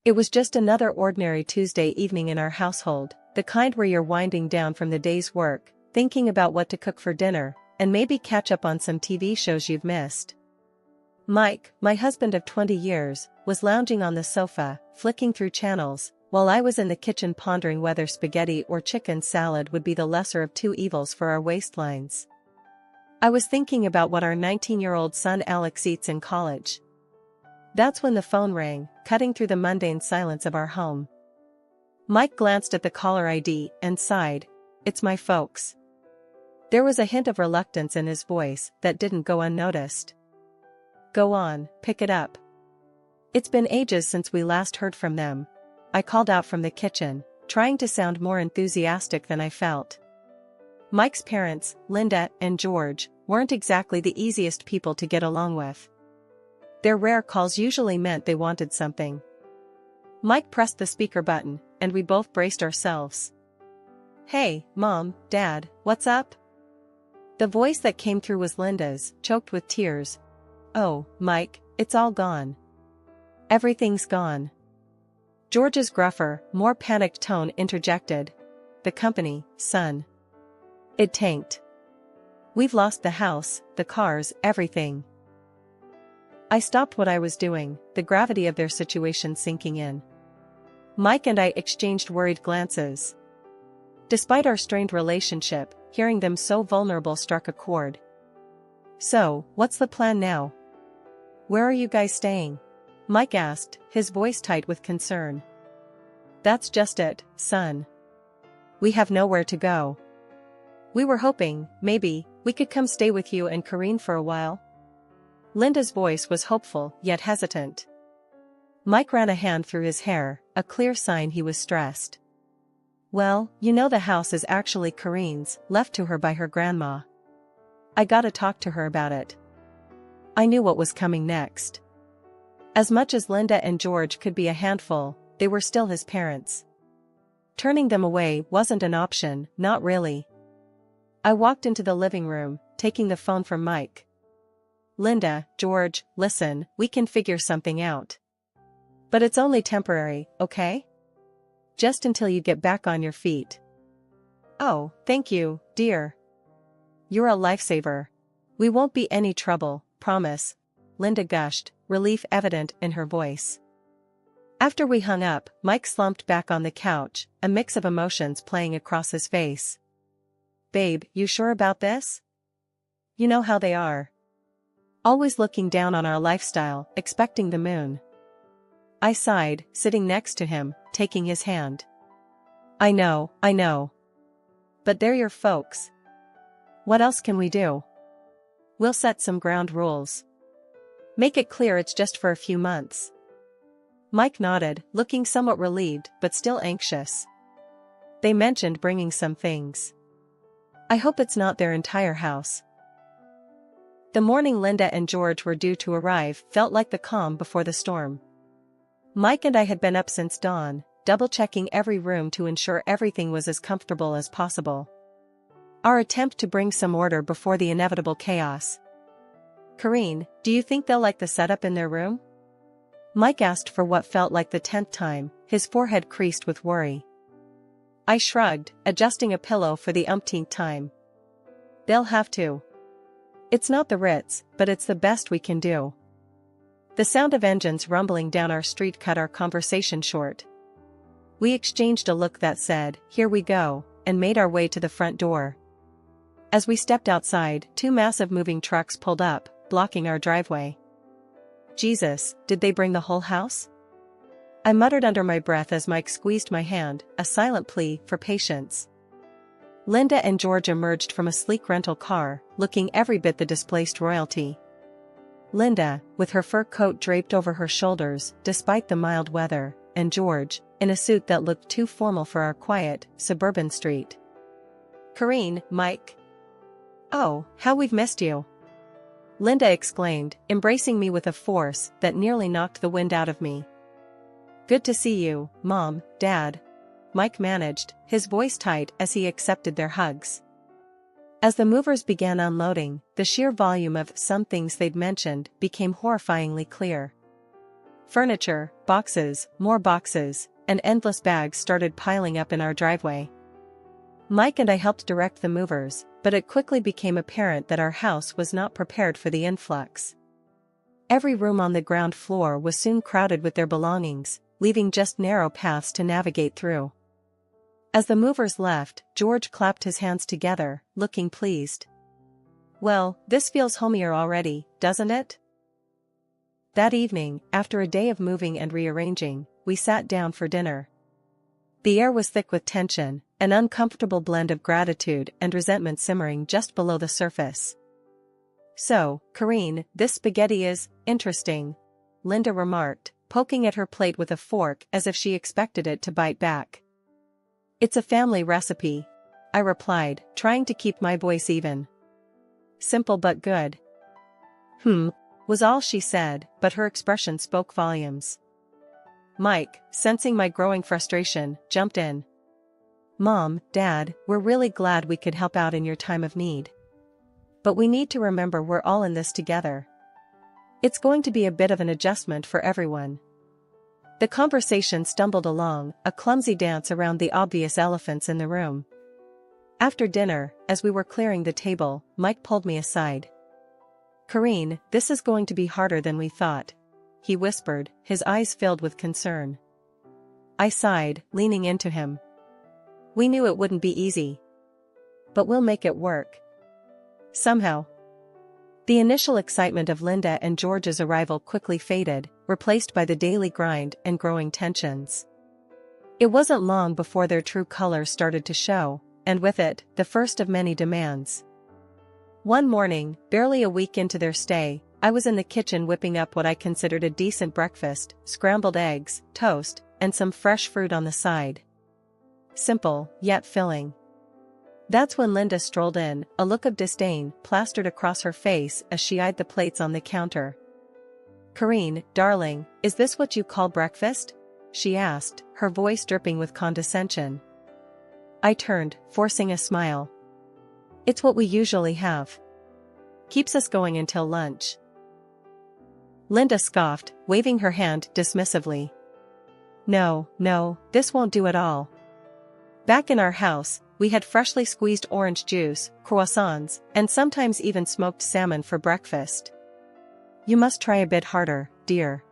It was just another ordinary Tuesday evening in our household, the kind where you're winding down from the day's work, thinking about what to cook for dinner, and maybe catch up on some TV shows you've missed. Mike, my husband of 20 years, was lounging on the sofa, flicking through channels, while I was in the kitchen pondering whether spaghetti or chicken salad would be the lesser of two evils for our waistlines. I was thinking about what our 19-year-old son Alex eats in college. That's when the phone rang, cutting through the mundane silence of our home. Mike glanced at the caller ID and sighed. "It's my folks." There was a hint of reluctance in his voice that didn't go unnoticed. "Go on, pick it up." "It's been ages since we last heard from them," I called out from the kitchen, trying to sound more enthusiastic than I felt. Mike's parents, Linda and George, weren't exactly the easiest people to get along with. Their rare calls usually meant they wanted something. Mike pressed the speaker button, and we both braced ourselves. "Hey, Mom, Dad, what's up?" The voice that came through was Linda's, choked with tears. "Oh, Mike, it's all gone. Everything's gone." George's gruffer, more panicked tone interjected. "The company, son. It tanked. We've lost the house, the cars, everything." I stopped what I was doing, the gravity of their situation sinking in. Mike and I exchanged worried glances. Despite our strained relationship, hearing them so vulnerable struck a chord. "So, what's the plan now? Where are you guys staying?" Mike asked, his voice tight with concern. "That's just it, son. We have nowhere to go. We were hoping, maybe, we could come stay with you and Karine for a while." Linda's voice was hopeful, yet hesitant. Mike ran a hand through his hair, a clear sign he was stressed. "Well, you know the house is actually Karine's, left to her by her grandma. I gotta talk to her about it." I knew what was coming next. As much as Linda and George could be a handful, they were still his parents. Turning them away wasn't an option, not really. I walked into the living room, taking the phone from Mike. "Linda, George, listen, we can figure something out. But it's only temporary, okay? Just until you get back on your feet." "Oh, thank you, dear. You're a lifesaver. We won't be any trouble, promise," Linda gushed, relief evident in her voice. After we hung up, Mike slumped back on the couch, a mix of emotions playing across his face. "Babe, you sure about this? You know how they are. Always looking down on our lifestyle, expecting the moon." I sighed, sitting next to him, taking his hand. I know. But they're your folks. What else can we do? We'll set some ground rules. Make it clear it's just for a few months." Mike nodded, looking somewhat relieved but still anxious. "They mentioned bringing some things. I hope it's not their entire house." The morning Linda and George were due to arrive felt like the calm before the storm. Mike and I had been up since dawn, double-checking every room to ensure everything was as comfortable as possible. Our attempt to bring some order before the inevitable chaos. "Karine, do you think they'll like the setup in their room?" Mike asked for what felt like the 10th time, his forehead creased with worry. I shrugged, adjusting a pillow for the umpteenth time. "They'll have to. It's not the Ritz, but it's the best we can do." The sound of engines rumbling down our street cut our conversation short. We exchanged a look that said, "Here we go," and made our way to the front door. As we stepped outside, two massive moving trucks pulled up, blocking our driveway. Jesus, did they bring the whole house? I muttered under my breath as Mike squeezed my hand, a silent plea for patience. Linda and George emerged from a sleek rental car, looking every bit the displaced royalty. Linda, with her fur coat draped over her shoulders despite the mild weather, and George, in a suit that looked too formal for our quiet, suburban street. "Karine, Mike. Oh, how we've missed you!" Linda exclaimed, embracing me with a force that nearly knocked the wind out of me. "Good to see you, Mom, Dad," Mike managed, his voice tight as he accepted their hugs. As the movers began unloading, the sheer volume of some things they'd mentioned became horrifyingly clear. Furniture, boxes, more boxes, and endless bags started piling up in our driveway. Mike and I helped direct the movers, but it quickly became apparent that our house was not prepared for the influx. Every room on the ground floor was soon crowded with their belongings, leaving just narrow paths to navigate through. As the movers left, George clapped his hands together, looking pleased. "Well, this feels homier already, doesn't it?" That evening, after a day of moving and rearranging, we sat down for dinner. The air was thick with tension, an uncomfortable blend of gratitude and resentment simmering just below the surface. "So, Corinne, this spaghetti is interesting," Linda remarked, poking at her plate with a fork as if she expected it to bite back. "It's a family recipe," I replied, trying to keep my voice even. "Simple but good." Was all she said, but her expression spoke volumes. Mike, sensing my growing frustration, jumped in. "Mom, Dad, we're really glad we could help out in your time of need. But we need to remember we're all in this together. It's going to be a bit of an adjustment for everyone." The conversation stumbled along, a clumsy dance around the obvious elephants in the room. After dinner, as we were clearing the table, Mike pulled me aside. "Corinne, this is going to be harder than we thought," he whispered, his eyes filled with concern. I sighed, leaning into him. "We knew it wouldn't be easy. But we'll make it work. Somehow." The initial excitement of Linda and George's arrival quickly faded, replaced by the daily grind and growing tensions. It wasn't long before their true colors started to show, and with it, the first of many demands. One morning, barely a week into their stay, I was in the kitchen whipping up what I considered a decent breakfast: scrambled eggs, toast, and some fresh fruit on the side. Simple, yet filling. That's when Linda strolled in, a look of disdain plastered across her face as she eyed the plates on the counter. "Corinne, darling, is this what you call breakfast?" she asked, her voice dripping with condescension. I turned, forcing a smile. "It's what we usually have. Keeps us going until lunch." Linda scoffed, waving her hand dismissively. No, this won't do at all. Back in our house, we had freshly squeezed orange juice, croissants, and sometimes even smoked salmon for breakfast. You must try a bit harder, dear."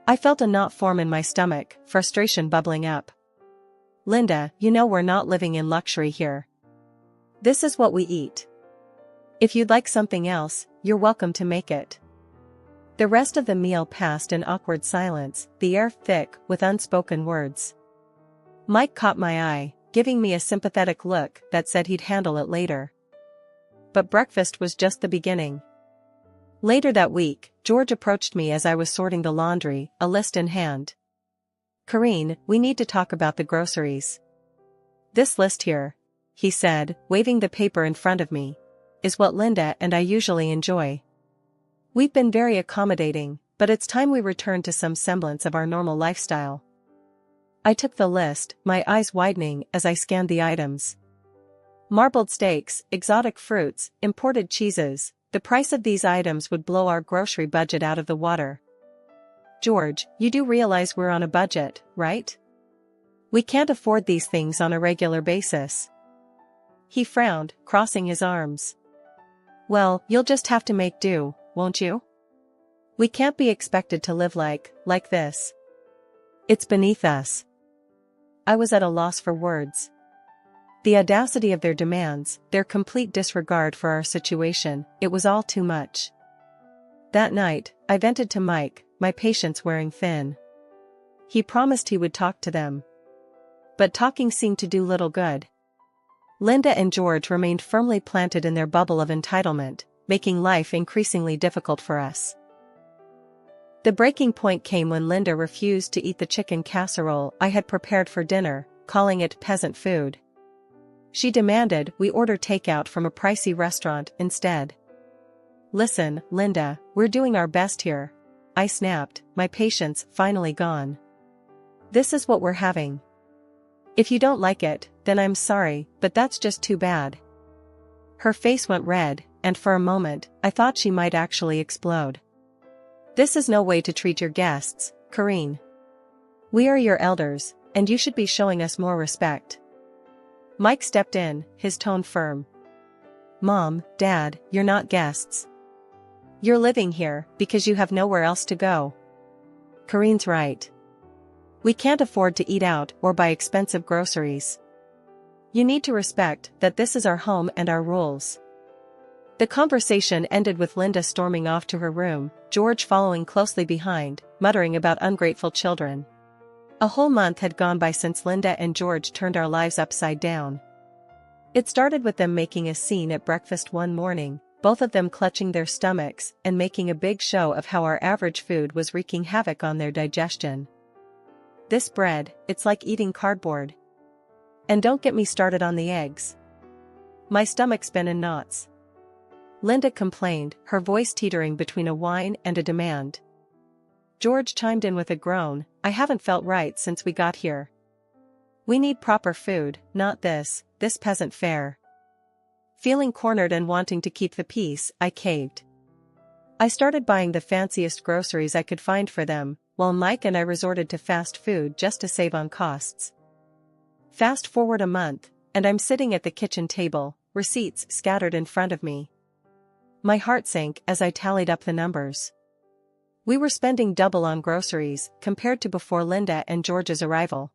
I felt a knot form in my stomach, frustration bubbling up. "Linda, you know we're not living in luxury here. This is what we eat. If you'd like something else, you're welcome to make it." The rest of the meal passed in awkward silence, the air thick with unspoken words. Mike caught my eye, giving me a sympathetic look that said he'd handle it later. But breakfast was just the beginning. Later that week, George approached me as I was sorting the laundry, a list in hand. "Corinne, we need to talk about the groceries. This list here," he said, waving the paper in front of me, "is what Linda and I usually enjoy. We've been very accommodating, but it's time we return to some semblance of our normal lifestyle." I took the list, my eyes widening as I scanned the items. Marbled steaks, exotic fruits, imported cheeses. The price of these items would blow our grocery budget out of the water. "George, you do realize we're on a budget, right? We can't afford these things on a regular basis." He frowned, crossing his arms. "Well, you'll just have to make do, won't you? We can't be expected to live like this. It's beneath us." I was at a loss for words. The audacity of their demands, their complete disregard for our situation, it was all too much. That night, I vented to Mike, my patience wearing thin. He promised he would talk to them. But talking seemed to do little good. Linda and George remained firmly planted in their bubble of entitlement, making life increasingly difficult for us. The breaking point came when Linda refused to eat the chicken casserole I had prepared for dinner, calling it peasant food. She demanded we order takeout from a pricey restaurant instead. "Listen, Linda, we're doing our best here," I snapped, my patience finally gone. "This is what we're having. If you don't like it, then I'm sorry, but that's just too bad." Her face went red, and for a moment, I thought she might actually explode. This is no way to treat your guests, Karine. We are your elders, and you should be showing us more respect. Mike stepped in, his tone firm. Mom, Dad, you're not guests. You're living here because you have nowhere else to go. Karine's right. We can't afford to eat out or buy expensive groceries. You need to respect that this is our home and our rules. The conversation ended with Linda storming off to her room, George following closely behind, muttering about ungrateful children. A whole month had gone by since Linda and George turned our lives upside down. It started with them making a scene at breakfast one morning, both of them clutching their stomachs and making a big show of how our average food was wreaking havoc on their digestion. This bread, it's like eating cardboard. And don't get me started on the eggs. My stomach's been in knots. Linda complained, her voice teetering between a whine and a demand. George chimed in with a groan, I haven't felt right since we got here. We need proper food, not this peasant fare. Feeling cornered and wanting to keep the peace, I caved. I started buying the fanciest groceries I could find for them, while Mike and I resorted to fast food just to save on costs. Fast forward a month, and I'm sitting at the kitchen table, receipts scattered in front of me. My heart sank as I tallied up the numbers. We were spending double on groceries compared to before Linda and George's arrival.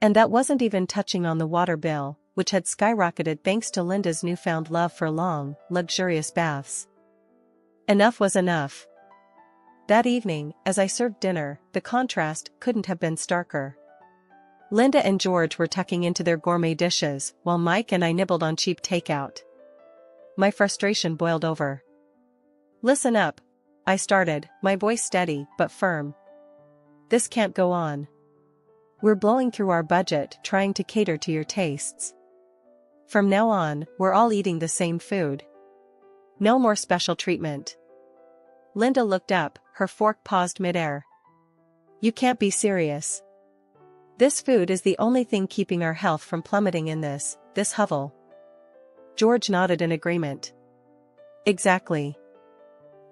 And that wasn't even touching on the water bill, which had skyrocketed thanks to Linda's newfound love for long, luxurious baths. Enough was enough. That evening, as I served dinner, the contrast couldn't have been starker. Linda and George were tucking into their gourmet dishes, while Mike and I nibbled on cheap takeout. My frustration boiled over. Listen up, I started, my voice steady but firm. This can't go on. We're blowing through our budget trying to cater to your tastes. From now on, we're all eating the same food. No more special treatment. Linda looked up, her fork paused midair. You can't be serious. This food is the only thing keeping our health from plummeting in this hovel. George nodded in agreement. Exactly.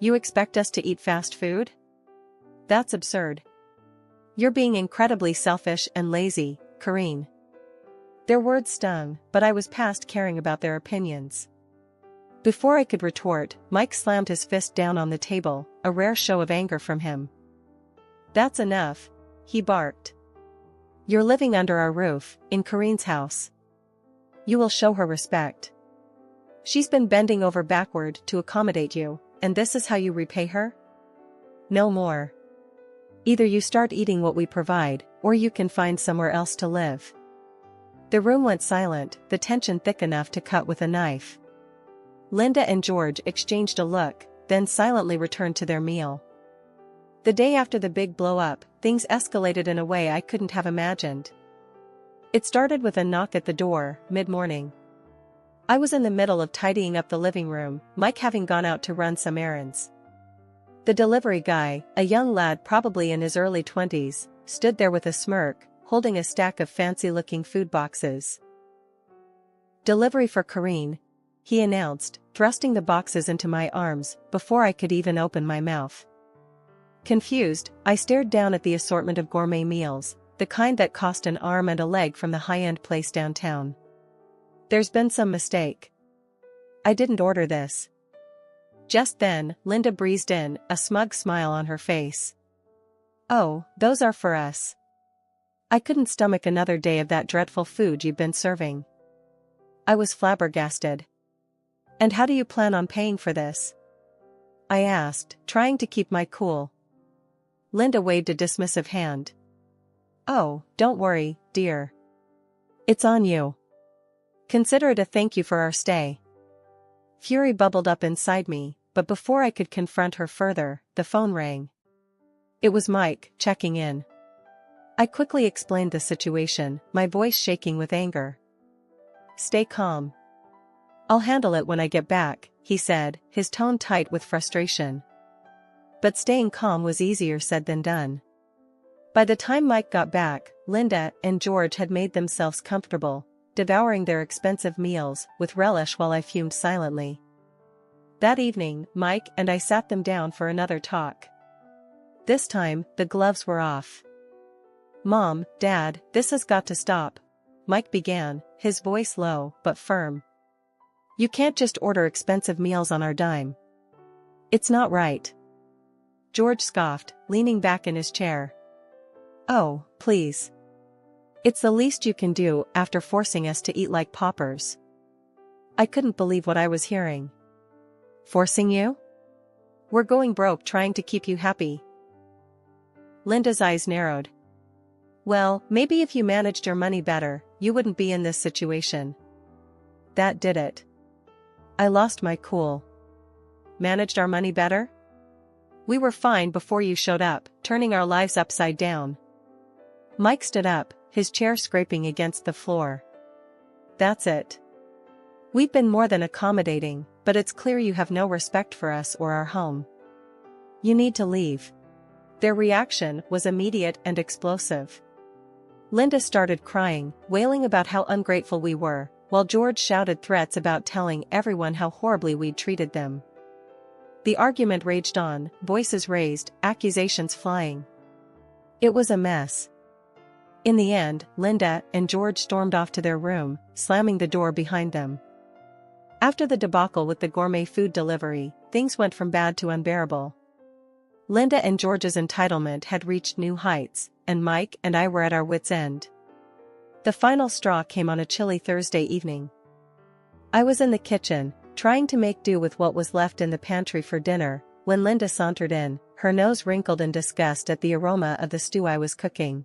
You expect us to eat fast food? That's absurd. You're being incredibly selfish and lazy, Karine. Their words stung, but I was past caring about their opinions. Before I could retort, Mike slammed his fist down on the table, a rare show of anger from him. That's enough, he barked. You're living under our roof, in Karine's house. You will show her respect. She's been bending over backward to accommodate you, and this is how you repay her? No more. Either you start eating what we provide, or you can find somewhere else to live. The room went silent, the tension thick enough to cut with a knife. Linda and George exchanged a look, then silently returned to their meal. The day after the big blow-up, things escalated in a way I couldn't have imagined. It started with a knock at the door, mid-morning. I was in the middle of tidying up the living room, Mike having gone out to run some errands. The delivery guy, a young lad probably in his early 20s, stood there with a smirk, holding a stack of fancy-looking food boxes. Delivery for Karine, he announced, thrusting the boxes into my arms before I could even open my mouth. Confused, I stared down at the assortment of gourmet meals, the kind that cost an arm and a leg from the high-end place downtown. There's been some mistake. I didn't order this. Just then, Linda breezed in, a smug smile on her face. Oh, those are for us. I couldn't stomach another day of that dreadful food you've been serving. I was flabbergasted. And how do you plan on paying for this? I asked, trying to keep my cool. Linda waved a dismissive hand. Oh, don't worry, dear. It's on you. Consider it a thank you for our stay. Fury bubbled up inside me, but before I could confront her further, the phone rang. It was Mike, checking in. I quickly explained the situation, my voice shaking with anger. Stay calm. I'll handle it when I get back, he said, his tone tight with frustration. But staying calm was easier said than done. By the time Mike got back, Linda and George had made themselves comfortable, devouring their expensive meals with relish while I fumed silently. That evening, Mike and I sat them down for another talk. This time, the gloves were off. "Mom, Dad, this has got to stop," Mike began, his voice low but firm. "You can't just order expensive meals on our dime. It's not right." George scoffed, leaning back in his chair. "Oh, please. It's the least you can do after forcing us to eat like paupers." I couldn't believe what I was hearing. "Forcing you? We're going broke trying to keep you happy." Linda's eyes narrowed. "Well, maybe if you managed your money better, you wouldn't be in this situation." That did it. I lost my cool. Managed our money better? We were fine before you showed up, turning our lives upside down. Mike stood up, his chair scraping against the floor. "That's it. We've been more than accommodating, but it's clear you have no respect for us or our home. You need to leave." Their reaction was immediate and explosive. Linda started crying, wailing about how ungrateful we were, while George shouted threats about telling everyone how horribly we'd treated them. The argument raged on, voices raised, accusations flying. It was a mess. In the end, Linda and George stormed off to their room, slamming the door behind them. After the debacle with the gourmet food delivery, things went from bad to unbearable. Linda and George's entitlement had reached new heights, and Mike and I were at our wits' end. The final straw came on a chilly Thursday evening. I was in the kitchen, trying to make do with what was left in the pantry for dinner, when Linda sauntered in, her nose wrinkled in disgust at the aroma of the stew I was cooking.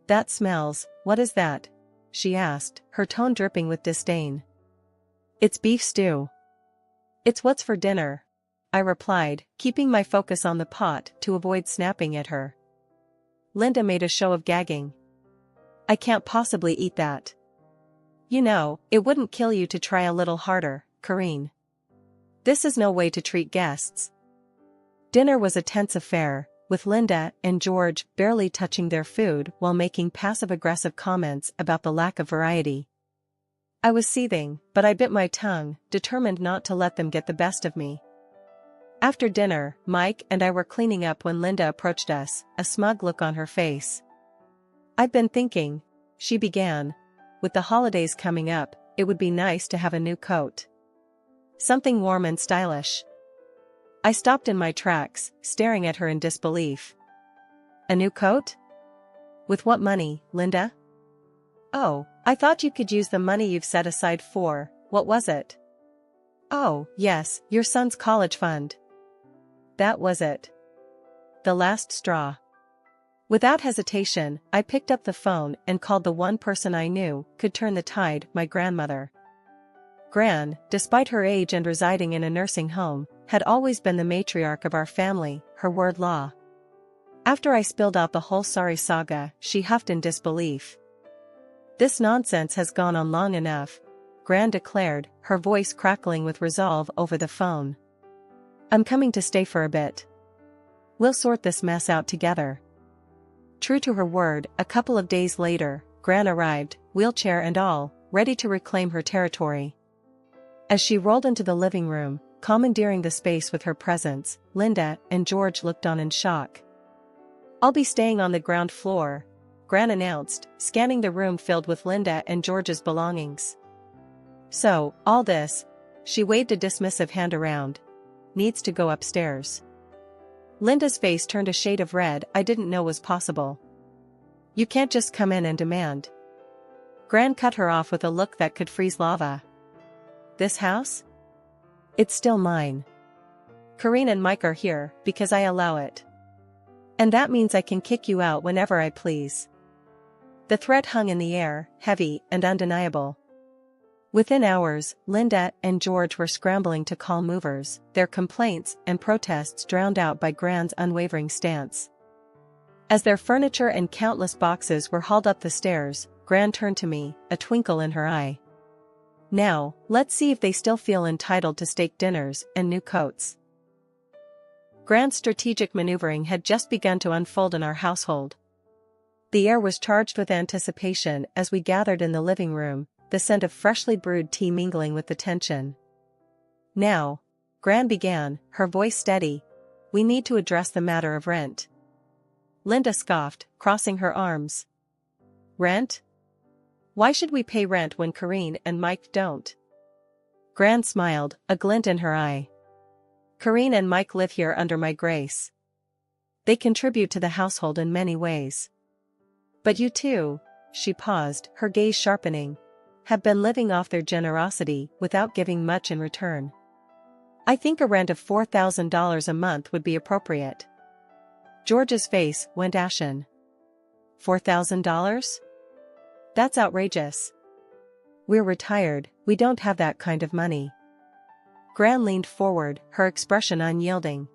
"That smells, what is that?" she asked, her tone dripping with disdain. "It's beef stew." "It's what's for dinner," I replied, keeping my focus on the pot to avoid snapping at her. Linda made a show of gagging. "I can't possibly eat that." "You know, it wouldn't kill you to try a little harder, Corinne. This is no way to treat guests." Dinner was a tense affair, with Linda and George barely touching their food while making passive-aggressive comments about the lack of variety. I was seething, but I bit my tongue, determined not to let them get the best of me. After dinner, Mike and I were cleaning up when Linda approached us, a smug look on her face. "I've been thinking," she began, "with the holidays coming up, it would be nice to have a new coat. Something warm and stylish." I stopped in my tracks, staring at her in disbelief. "A new coat? With what money, Linda?" "Oh, I thought you could use the money you've set aside for, what was it?" "Oh, yes, your son's college fund." That was it. The last straw. Without hesitation, I picked up the phone and called the one person I knew could turn the tide, my grandmother. Gran, despite her age and residing in a nursing home, had always been the matriarch of our family, her word law. After I spilled out the whole sorry saga, she huffed in disbelief. "This nonsense has gone on long enough," Gran declared, her voice crackling with resolve over the phone. "I'm coming to stay for a bit. We'll sort this mess out together." True to her word, a couple of days later, Gran arrived, wheelchair and all, ready to reclaim her territory. As she rolled into the living room, commandeering the space with her presence, Linda and George looked on in shock. "I'll be staying on the ground floor," Gran announced, scanning the room filled with Linda and George's belongings. "So, all this," she waved a dismissive hand around, "needs to go upstairs." Linda's face turned a shade of red I didn't know was possible. "You can't just come in and demand." Gran cut her off with a look that could freeze lava. "This house? It's still mine. Corinne and Mike are here because I allow it. And that means I can kick you out whenever I please." The threat hung in the air, heavy and undeniable. Within hours, Linda and George were scrambling to call movers, their complaints and protests drowned out by Gran's unwavering stance. As their furniture and countless boxes were hauled up the stairs, Gran turned to me, a twinkle in her eye. "Now, let's see if they still feel entitled to steak dinners and new coats." Gran's strategic maneuvering had just begun to unfold in our household. The air was charged with anticipation as we gathered in the living room, the scent of freshly brewed tea mingling with the tension. "Now," Gran began, her voice steady, we need to address the matter of rent." Linda scoffed, crossing her arms. "Rent? Why should we pay rent when Karine and Mike don't?" Gran smiled, a glint in her eye. "Karine and Mike live here under my grace. They contribute to the household in many ways. But you two," she paused, her gaze sharpening, "have been living off their generosity without giving much in return. I think a rent of $4,000 a month would be appropriate." George's face went ashen. $4,000? That's outrageous. We're retired, we don't have that kind of money. Gran leaned forward, her expression unyielding.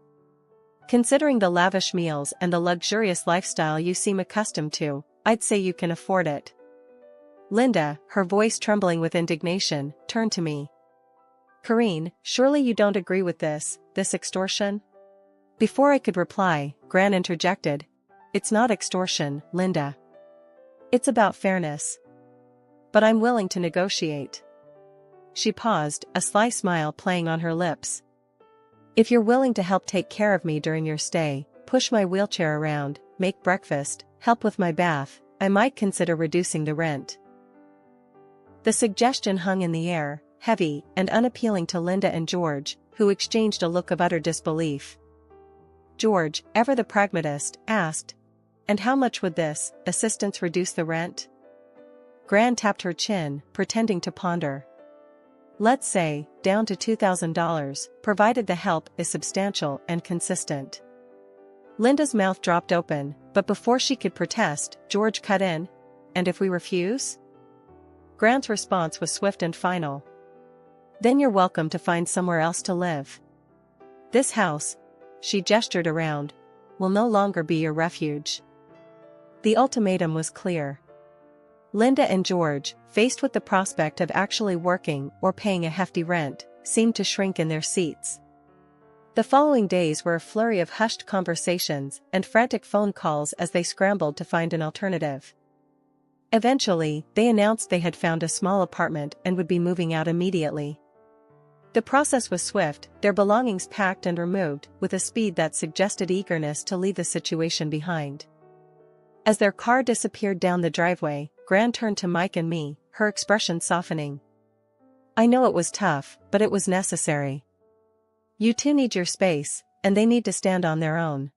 "Considering the lavish meals and the luxurious lifestyle you seem accustomed to, I'd say you can afford it." Linda, her voice trembling with indignation, turned to me. "Karine, surely you don't agree with this extortion?" Before I could reply, Gran interjected. "It's not extortion, Linda. It's about fairness. But I'm willing to negotiate." She paused, a sly smile playing on her lips. "If you're willing to help take care of me during your stay, push my wheelchair around, make breakfast, help with my bath, I might consider reducing the rent." The suggestion hung in the air, heavy and unappealing to Linda and George, who exchanged a look of utter disbelief. George, ever the pragmatist, asked, "And how much would this assistance reduce the rent?" Gran tapped her chin, pretending to ponder. "Let's say, down to $2,000, provided the help is substantial and consistent." Linda's mouth dropped open, but before she could protest, George cut in. "And if we refuse?" Gran's response was swift and final. "Then you're welcome to find somewhere else to live. This house," she gestured around, "will no longer be your refuge." The ultimatum was clear. Linda and George, faced with the prospect of actually working or paying a hefty rent, seemed to shrink in their seats. The following days were a flurry of hushed conversations and frantic phone calls as they scrambled to find an alternative. Eventually, they announced they had found a small apartment and would be moving out immediately. The process was swift, their belongings packed and removed with a speed that suggested eagerness to leave the situation behind. As their car disappeared down the driveway, Gran turned to Mike and me, her expression softening. "I know it was tough, but it was necessary. You two need your space, and they need to stand on their own."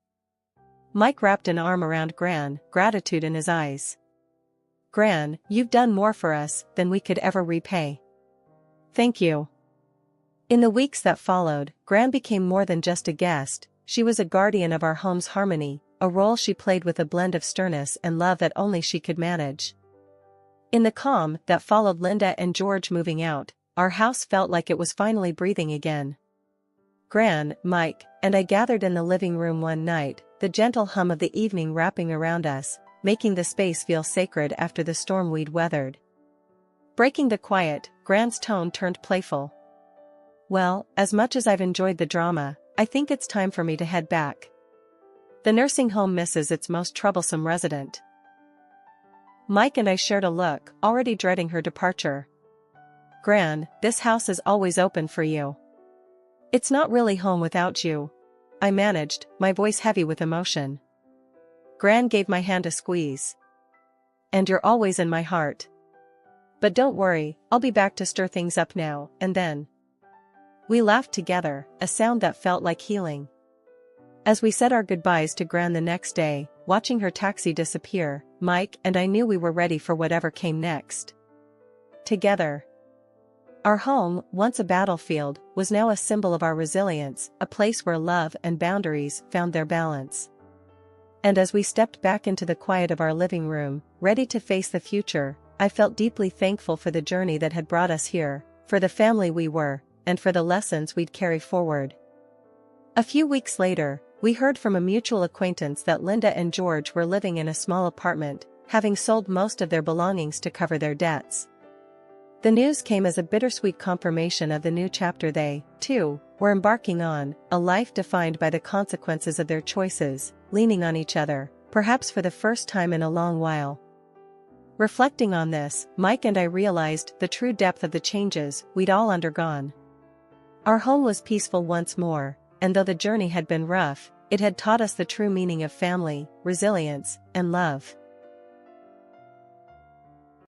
Mike wrapped an arm around Gran, gratitude in his eyes. "Gran, you've done more for us than we could ever repay. Thank you." In the weeks that followed, Gran became more than just a guest, she was a guardian of our home's harmony, a role she played with a blend of sternness and love that only she could manage. In the calm that followed Linda and George moving out, our house felt like it was finally breathing again. Gran, Mike, and I gathered in the living room one night, the gentle hum of the evening wrapping around us, making the space feel sacred after the storm we'd weathered. Breaking the quiet, Gran's tone turned playful. "Well, as much as I've enjoyed the drama, I think it's time for me to head back. The nursing home misses its most troublesome resident." Mike and I shared a look, already dreading her departure. "Gran, this house is always open for you. It's not really home without you," I managed, my voice heavy with emotion. Gran gave my hand a squeeze. "And you're always in my heart. But don't worry, I'll be back to stir things up now and then." We laughed together, a sound that felt like healing. As we said our goodbyes to Gran the next day, watching her taxi disappear, Mike and I knew we were ready for whatever came next. Together. Our home, once a battlefield, was now a symbol of our resilience, a place where love and boundaries found their balance. And as we stepped back into the quiet of our living room, ready to face the future, I felt deeply thankful for the journey that had brought us here, for the family we were, and for the lessons we'd carry forward. A few weeks later, we heard from a mutual acquaintance that Linda and George were living in a small apartment, having sold most of their belongings to cover their debts. The news came as a bittersweet confirmation of the new chapter they, too, were embarking on, a life defined by the consequences of their choices, leaning on each other, perhaps for the first time in a long while. Reflecting on this, Mike and I realized the true depth of the changes we'd all undergone. Our home was peaceful once more, and though the journey had been rough, it had taught us the true meaning of family, resilience, and love.